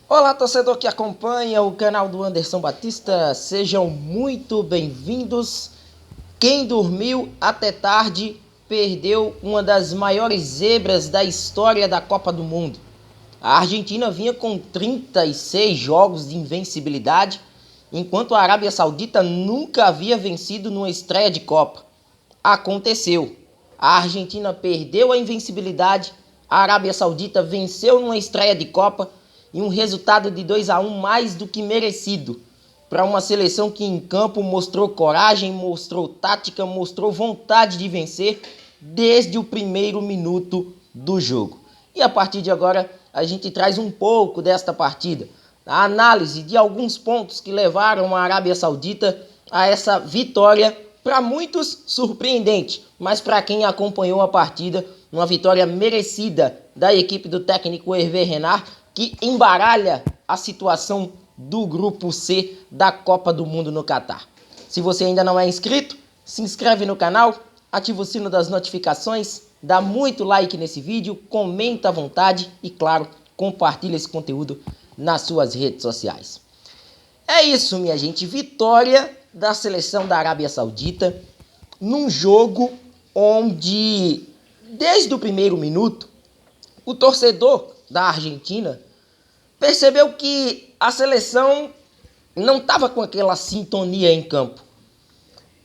Olá, torcedor que acompanha o canal do Anderson Batista, sejam muito bem-vindos. Quem dormiu até tarde perdeu uma das maiores zebras da história da Copa do Mundo. A Argentina vinha com 36 jogos de invencibilidade, enquanto a Arábia Saudita nunca havia vencido numa estreia de Copa. Aconteceu. A Argentina perdeu a invencibilidade, a Arábia Saudita venceu numa estreia de Copa e um resultado de 2-1 mais do que merecido para uma seleção que em campo mostrou coragem, mostrou tática, mostrou vontade de vencer desde o primeiro minuto do jogo. E a partir de agora a gente traz um pouco desta partida, a análise de alguns pontos que levaram a Arábia Saudita a essa vitória, para muitos surpreendente, mas para quem acompanhou a partida, uma vitória merecida da equipe do técnico Hervé Renard, que embaralha a situação do grupo C da Copa do Mundo no Catar. Se você ainda não é inscrito, se inscreve no canal, ativa o sino das notificações, dá muito like nesse vídeo, comenta à vontade e, claro, compartilha esse conteúdo nas suas redes sociais. É isso, minha gente, vitória da seleção da Arábia Saudita num jogo onde, desde o primeiro minuto, o torcedor da Argentina percebeu que a seleção não estava com aquela sintonia em campo.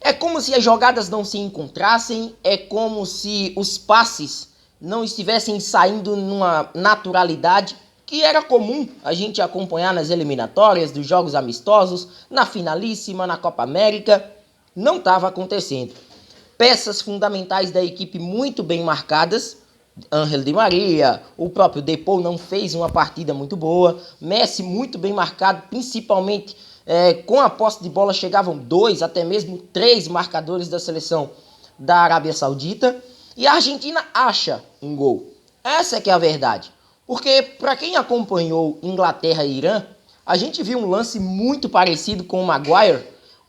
É como se as jogadas não se encontrassem, é como se os passes não estivessem saindo numa naturalidade que era comum a gente acompanhar nas eliminatórias dos jogos amistosos, na finalíssima, na Copa América. Não estava acontecendo. Peças fundamentais da equipe muito bem marcadas. Ángel Di Maria, o próprio Depou não fez uma partida muito boa. Messi muito bem marcado, principalmente com a posse de bola chegavam 2, até mesmo 3 marcadores da seleção da Arábia Saudita. E a Argentina acha um gol. Essa é que é a verdade. Porque para quem acompanhou Inglaterra e Irã, a gente viu um lance muito parecido com o Maguire,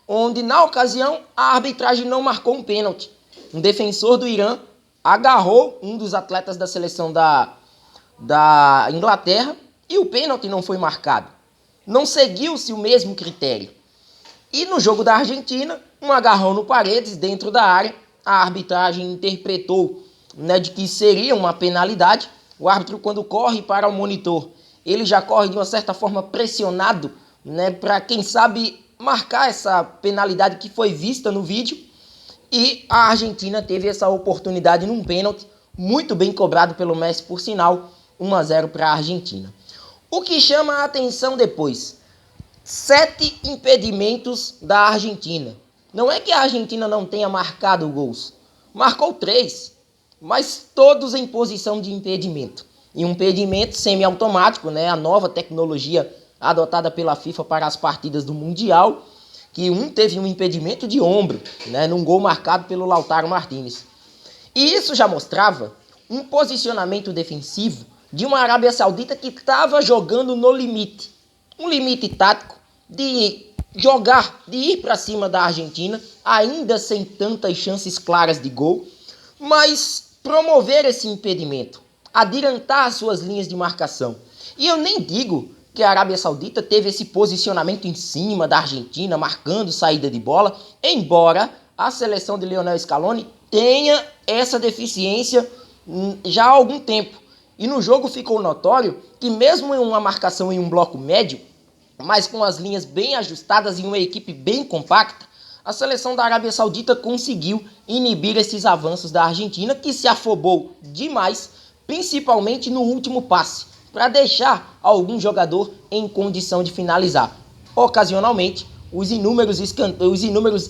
onde na ocasião a arbitragem não marcou um pênalti. Um defensor do Irã agarrou um dos atletas da seleção da Inglaterra e o pênalti não foi marcado. Não seguiu-se o mesmo critério. E no jogo da Argentina, um agarrão no Paredes dentro da área, a arbitragem interpretou, de que seria uma penalidade. O árbitro, quando corre para o monitor, ele já corre de uma certa forma pressionado, para quem sabe marcar essa penalidade que foi vista no vídeo. E a Argentina teve essa oportunidade num pênalti, muito bem cobrado pelo Messi, por sinal, 1-0 para a Argentina. O que chama a atenção depois, 7 impedimentos da Argentina. Não é que a Argentina não tenha marcado gols, marcou 3, mas todos em posição de impedimento. E um impedimento semiautomático, a nova tecnologia adotada pela FIFA para as partidas do Mundial, que teve um impedimento de ombro, num gol marcado pelo Lautaro Martínez. E isso já mostrava um posicionamento defensivo de uma Arábia Saudita que estava jogando no limite. Um limite tático de jogar, de ir para cima da Argentina, ainda sem tantas chances claras de gol, mas promover esse impedimento, adiantar as suas linhas de marcação. E eu nem digo que a Arábia Saudita teve esse posicionamento em cima da Argentina, marcando saída de bola, embora a seleção de Lionel Scaloni tenha essa deficiência já há algum tempo. E no jogo ficou notório que mesmo em uma marcação em um bloco médio, mas com as linhas bem ajustadas e uma equipe bem compacta, a seleção da Arábia Saudita conseguiu inibir esses avanços da Argentina, que se afobou demais, principalmente no último passe, para deixar algum jogador em condição de finalizar. Ocasionalmente, os inúmeros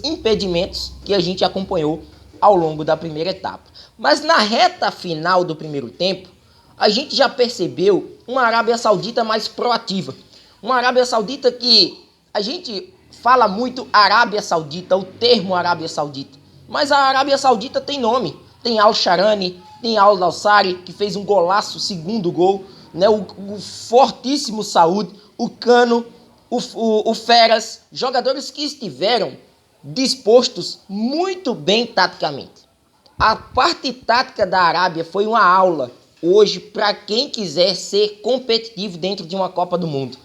impedimentos que a gente acompanhou ao longo da primeira etapa. Mas na reta final do primeiro tempo, a gente já percebeu uma Arábia Saudita mais proativa. Uma Arábia Saudita que a gente fala muito Arábia Saudita, o termo Arábia Saudita. Mas a Arábia Saudita tem nome. Tem Al-Sharani, tem Al-Nassr, que fez um golaço, segundo gol. O fortíssimo Saúd, o Cano, o Feras, jogadores que estiveram dispostos muito bem taticamente. A parte tática da Arábia foi uma aula hoje para quem quiser ser competitivo dentro de uma Copa do Mundo.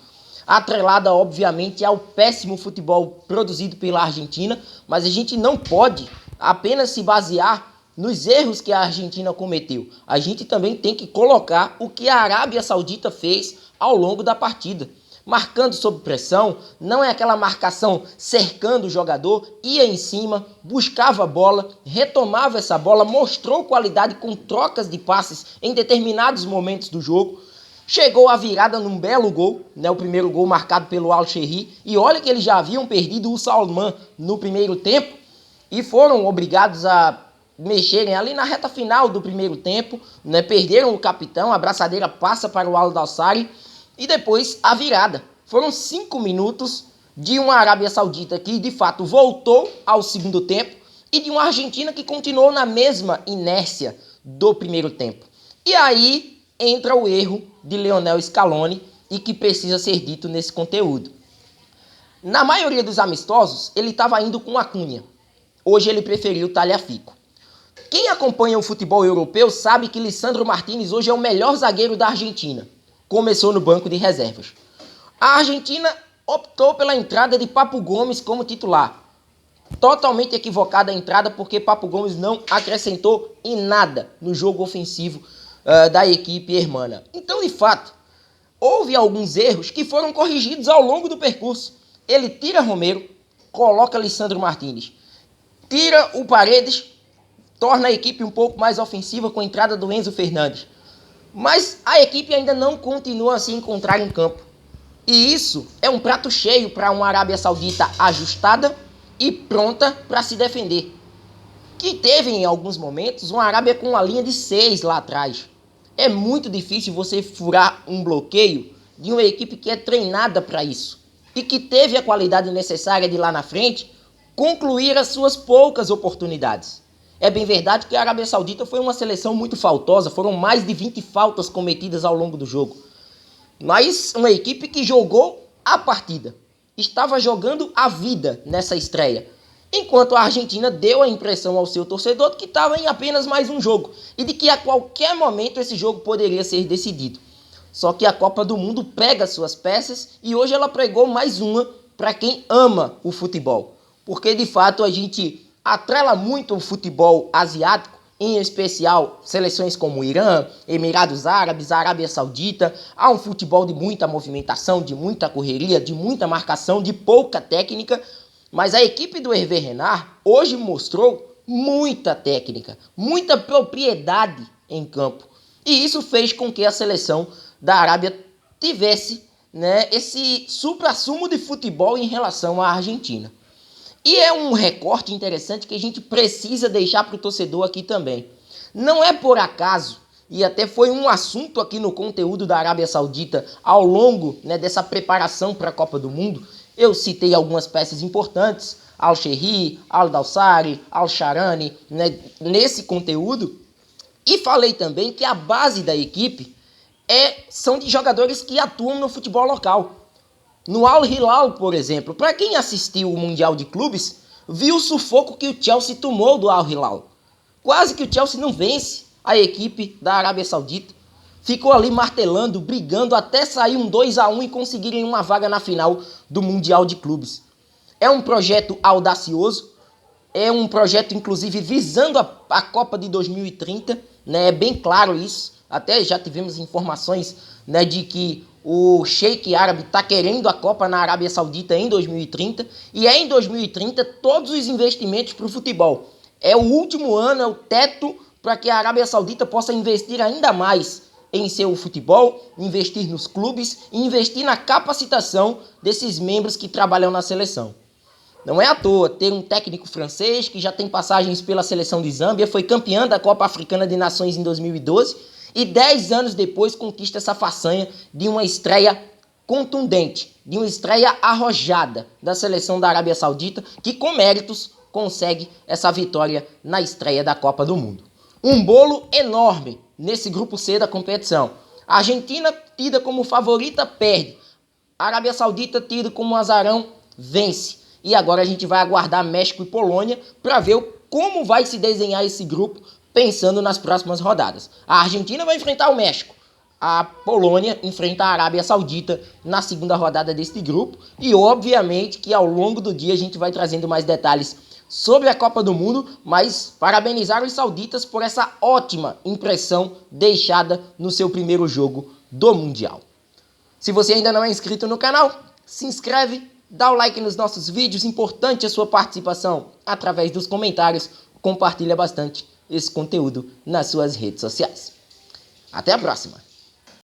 Atrelada, obviamente, ao péssimo futebol produzido pela Argentina, mas a gente não pode apenas se basear nos erros que a Argentina cometeu. A gente também tem que colocar o que a Arábia Saudita fez ao longo da partida. Marcando sob pressão, não é aquela marcação cercando o jogador, ia em cima, buscava a bola, retomava essa bola, mostrou qualidade com trocas de passes em determinados momentos do jogo. Chegou a virada num belo gol, né, o primeiro gol marcado pelo Al-Shehri, e olha que eles já haviam perdido o Salman no primeiro tempo e foram obrigados a mexerem ali na reta final do primeiro tempo, né, perderam o capitão, a braçadeira passa para o Al-Dawsari e depois a virada. Foram 5 minutos de uma Arábia Saudita que de fato voltou ao segundo tempo e de uma Argentina que continuou na mesma inércia do primeiro tempo. E aí entra o erro de Lionel Scaloni e que precisa ser dito nesse conteúdo. Na maioria dos amistosos, ele estava indo com a Cunha. Hoje ele preferiu Tagliafico. Quem acompanha o futebol europeu sabe que Lisandro Martínez hoje é o melhor zagueiro da Argentina. Começou no banco de reservas. A Argentina optou pela entrada de Papu Gomes como titular. Totalmente equivocada a entrada porque Papu Gomes não acrescentou em nada no jogo ofensivo da equipe hermana. Então, de fato, houve alguns erros que foram corrigidos ao longo do percurso. Ele tira Romero, coloca Lisandro Martínez. Tira o Paredes, torna a equipe um pouco mais ofensiva com a entrada do Enzo Fernandes. Mas a equipe ainda não continua a se encontrar em campo. E isso é um prato cheio para uma Arábia Saudita ajustada e pronta para se defender. Que teve em alguns momentos uma Arábia com uma linha de 6 lá atrás. É muito difícil você furar um bloqueio de uma equipe que é treinada para isso. E que teve a qualidade necessária de lá na frente concluir as suas poucas oportunidades. É bem verdade que a Arábia Saudita foi uma seleção muito faltosa, foram mais de 20 faltas cometidas ao longo do jogo. Mas uma equipe que jogou a partida, estava jogando a vida nessa estreia. Enquanto a Argentina deu a impressão ao seu torcedor de que estava em apenas mais um jogo e de que a qualquer momento esse jogo poderia ser decidido. Só que a Copa do Mundo pega suas peças e hoje ela pregou mais uma para quem ama o futebol. Porque de fato a gente atrela muito o futebol asiático, em especial seleções como Irã, Emirados Árabes, Arábia Saudita, a um futebol de muita movimentação, de muita correria, de muita marcação, de pouca técnica, mas a equipe do Hervé Renard hoje mostrou muita técnica, muita propriedade em campo. E isso fez com que a seleção da Arábia tivesse, né, esse supra-sumo de futebol em relação à Argentina. E é um recorte interessante que a gente precisa deixar para o torcedor aqui também. Não é por acaso, e até foi um assunto aqui no conteúdo da Arábia Saudita ao longo, né, dessa preparação para a Copa do Mundo, eu citei algumas peças importantes, Al-Shehri, Al-Dawsari, Al-Sharani, né, nesse conteúdo, e falei também que a base da equipe são de jogadores que atuam no futebol local. No Al-Hilal, por exemplo, para quem assistiu o Mundial de Clubes, viu o sufoco que o Chelsea tomou do Al-Hilal. Quase que o Chelsea não vence a equipe da Arábia Saudita. Ficou ali martelando, brigando, até sair um 2-1 e conseguirem uma vaga na final do Mundial de Clubes. É um projeto audacioso, é um projeto inclusive visando a Copa de 2030, né? É bem claro isso. Até já tivemos informações, né, de que o Sheik árabe está querendo a Copa na Arábia Saudita em 2030. E em 2030 todos os investimentos para o futebol. É o último ano, é o teto para que a Arábia Saudita possa investir ainda mais em seu futebol, investir nos clubes e investir na capacitação desses membros que trabalham na seleção. Não é à toa ter um técnico francês que já tem passagens pela seleção de Zâmbia, foi campeão da Copa Africana de Nações em 2012 e 10 anos depois conquista essa façanha de uma estreia contundente, de uma estreia arrojada da seleção da Arábia Saudita, que com méritos consegue essa vitória na estreia da Copa do Mundo. Um bolo enorme nesse grupo C da competição. A Argentina, tida como favorita, perde. A Arábia Saudita, tida como azarão, vence. E agora a gente vai aguardar México e Polônia para ver como vai se desenhar esse grupo, pensando nas próximas rodadas. A Argentina vai enfrentar o México. A Polônia enfrenta a Arábia Saudita na segunda rodada deste grupo. E obviamente que ao longo do dia a gente vai trazendo mais detalhes sobre a Copa do Mundo, mas parabenizar os sauditas por essa ótima impressão deixada no seu primeiro jogo do Mundial. Se você ainda não é inscrito no canal, se inscreve, dá o like nos nossos vídeos, importante a sua participação através dos comentários, compartilha bastante esse conteúdo nas suas redes sociais. Até a próxima!